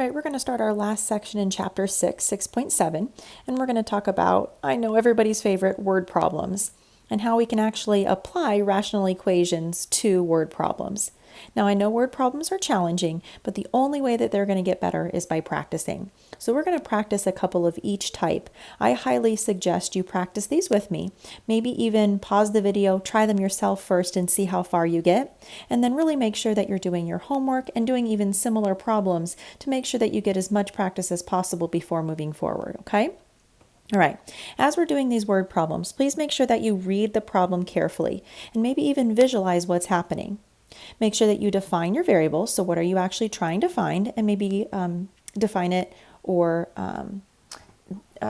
right, we're going to start our last section in chapter 6, 6.7, and we're going to talk about, I know everybody's favorite, word problems, and how we can actually apply rational equations to word problems. Now, I know word problems are challenging, but the only way that they're going to get better is by practicing. So we're going to practice a couple of each type. I highly suggest you practice these with me. Maybe even pause the video, try them yourself first and see how far you get, and then really make sure that you're doing your homework and doing even similar problems to make sure that you get as much practice as possible before moving forward, okay? All right, as we're doing these word problems, please make sure that you read the problem carefully and maybe even visualize what's happening. Make sure that you define your variable. So what are you actually trying to find? And maybe define it or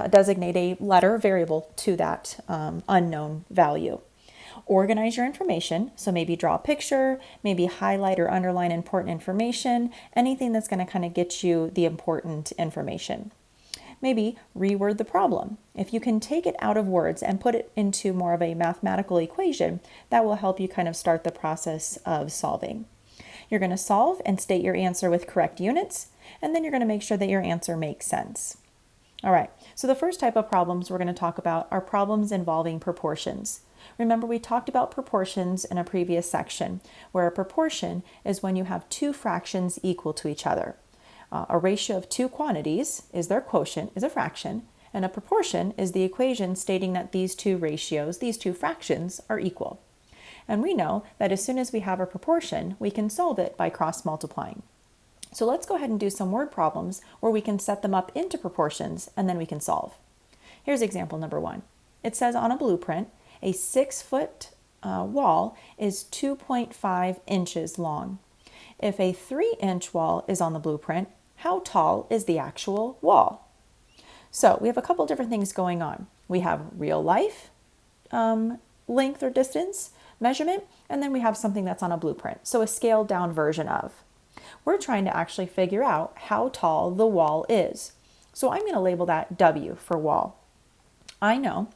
designate a letter variable to that unknown value. Organize your information. So maybe draw a picture, maybe highlight or underline important information, anything that's going to kind of get you the important information. Maybe reword the problem. If you can take it out of words and put it into more of a mathematical equation, that will help you kind of start the process of solving. You're going to solve and state your answer with correct units, and then you're going to make sure that your answer makes sense. All right, so the first type of problems we're going to talk about are problems involving proportions. Remember, we talked about proportions in a previous section, where a proportion is when you have two fractions equal to each other. A ratio of two quantities is their quotient, is a fraction, and a proportion is the equation stating that these two ratios, these two fractions, are equal. And we know that as soon as we have a proportion, we can solve it by cross-multiplying. So let's go ahead and do some word problems where we can set them up into proportions and then we can solve. Here's example number 1. It says on a blueprint, a 6-foot wall is 2.5 inches long. If a 3-inch wall is on the blueprint, how tall is the actual wall? So we have a couple different things going on. We have real life length or distance measurement, and then we have something that's on a blueprint, so a scaled down version of. We're trying to actually figure out how tall the wall is. So I'm going to label that W for wall. I know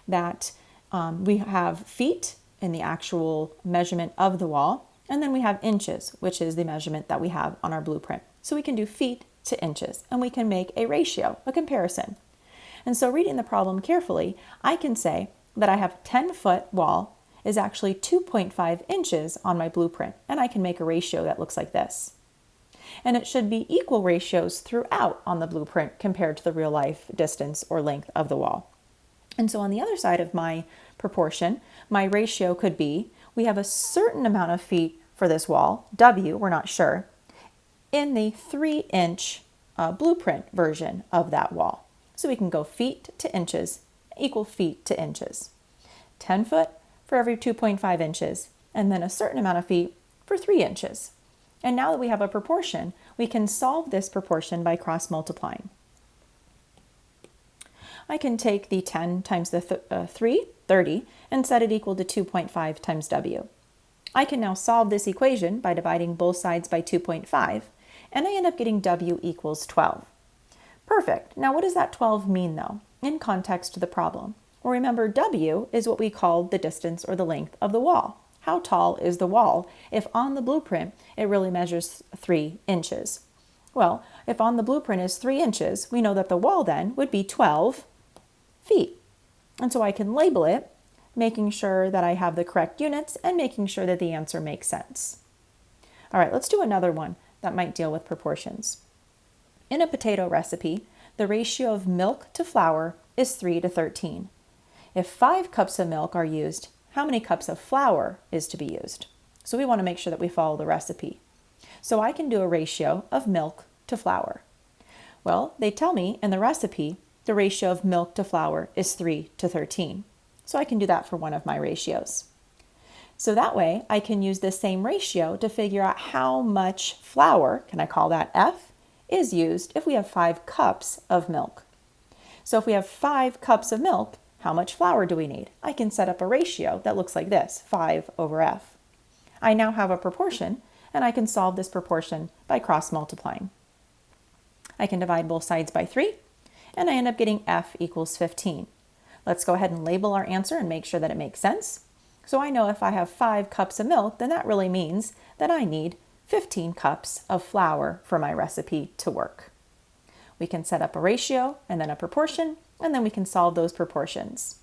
that we have feet in the actual measurement of the wall, and then we have inches, which is the measurement that we have on our blueprint. So we can do feet to inches, and we can make a ratio, a comparison. And so reading the problem carefully, I can say that I have 10-foot wall is actually 2.5 inches on my blueprint, and I can make a ratio that looks like this. And it should be equal ratios throughout on the blueprint compared to the real life distance or length of the wall. And so on the other side of my proportion, my ratio could be, we have a certain amount of feet for this wall, W, we're not sure, in the 3-inch blueprint version of that wall. So we can go feet to inches equal feet to inches. 10 foot for every 2.5 inches, and then a certain amount of feet for 3 inches. And now that we have a proportion, we can solve this proportion by cross-multiplying. I can take the 10 times the 3, 30, and set it equal to 2.5 times W. I can now solve this equation by dividing both sides by 2.5, and I end up getting W equals 12. Perfect. Now what does that 12 mean though, in context to the problem? Well, remember, W is what we call the distance or the length of the wall. How tall is the wall if on the blueprint it really measures 3 inches? Well, if on the blueprint is 3 inches, we know that the wall then would be 12 feet. And so I can label it, making sure that I have the correct units and making sure that the answer makes sense. All right, let's do another one that might deal with proportions. In a potato recipe, the ratio of milk to flour is 3 to 13. If 5 cups of milk are used, how many cups of flour is to be used? So we want to make sure that we follow the recipe. So I can do a ratio of milk to flour. Well, they tell me in the recipe, the ratio of milk to flour is 3 to 13. So I can do that for one of my ratios. So that way I can use the same ratio to figure out how much flour, can I call that F, is used if we have 5 cups of milk. So if we have 5 cups of milk, how much flour do we need? I can set up a ratio that looks like this, 5 over F. I now have a proportion, and I can solve this proportion by cross-multiplying. I can divide both sides by 3, and I end up getting F equals 15. Let's go ahead and label our answer and make sure that it makes sense. So I know if I have 5 cups of milk, then that really means that I need 15 cups of flour for my recipe to work. We can set up a ratio and then a proportion, and then we can solve those proportions.